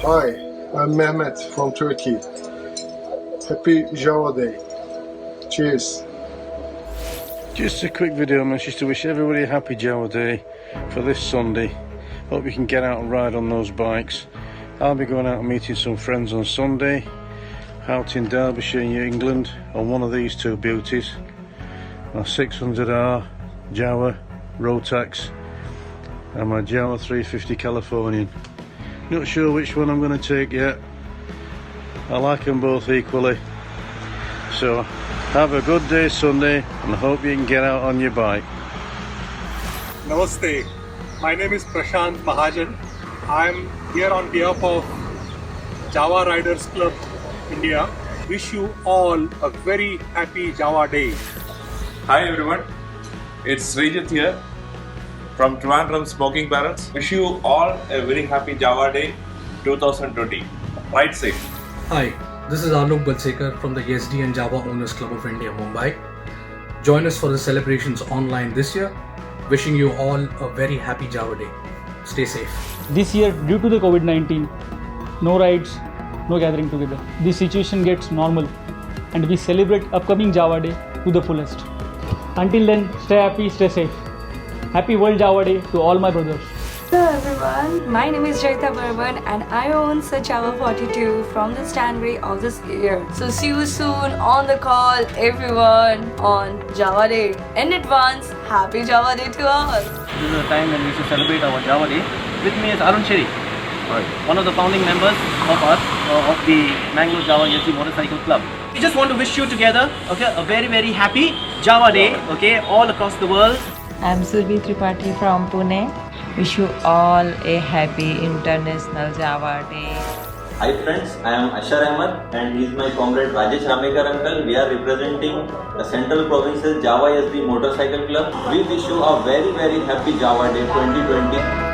Hi, I'm Mehmet from Turkey. Happy Jawa Day. Cheers. Just a quick video message to wish everybody a happy Jawa Day for this Sunday. Hope you can get out and ride on those bikes. I'll be going out and meeting some friends on Sunday out in Derbyshire, England, on one of these two beauties, my 600R Jawa Rotax and my Jawa 350 Californian. Not sure which one I'm going to take yet. I like them both equally. So have a good day Sunday and I hope you can get out on your bike. Namaste. My name is Prashant Mahajan. I am here on behalf of Java Riders Club India. Wish you all a very happy Java Day. Hi everyone, it's Rajat here from Trivandrum Smoking Barrels. Wish you all a very happy Java Day 2020. Ride safe. Hi, this is Alok Balsekar from the Yezdi and Java Owners Club of India, Mumbai. Join us for the celebrations online this year. Wishing you all a very happy Java Day. Stay safe. This year, due to the COVID-19, no rides, no gathering together. This situation gets normal and we celebrate upcoming Java Day to the fullest. Until then, stay happy, stay safe. Happy World Java Day to all my brothers. Hello everyone, my name is Jaita Burman and I own a Java 42 from the Stanley of this year. So see you soon on the call everyone on Java Day. In advance, happy Java Day to all. This is a time when we should celebrate our Java Day. With me is Arun Sherry, one of the founding members of us, of the Mangalore Jawa and Yezdi Motorcycle Club. We just want to wish you together, okay, a very very happy Java Day, okay, all across the world. I'm Surbi Tripathi from Pune. Wish you all a happy International Java Day. Hi friends, I am Ashar Ahmed and he is my comrade Rajesh Ramekar uncle. We are representing the Central Provinces Java Yezdi Motorcycle Club. We wish you a very very happy Java Day 2020.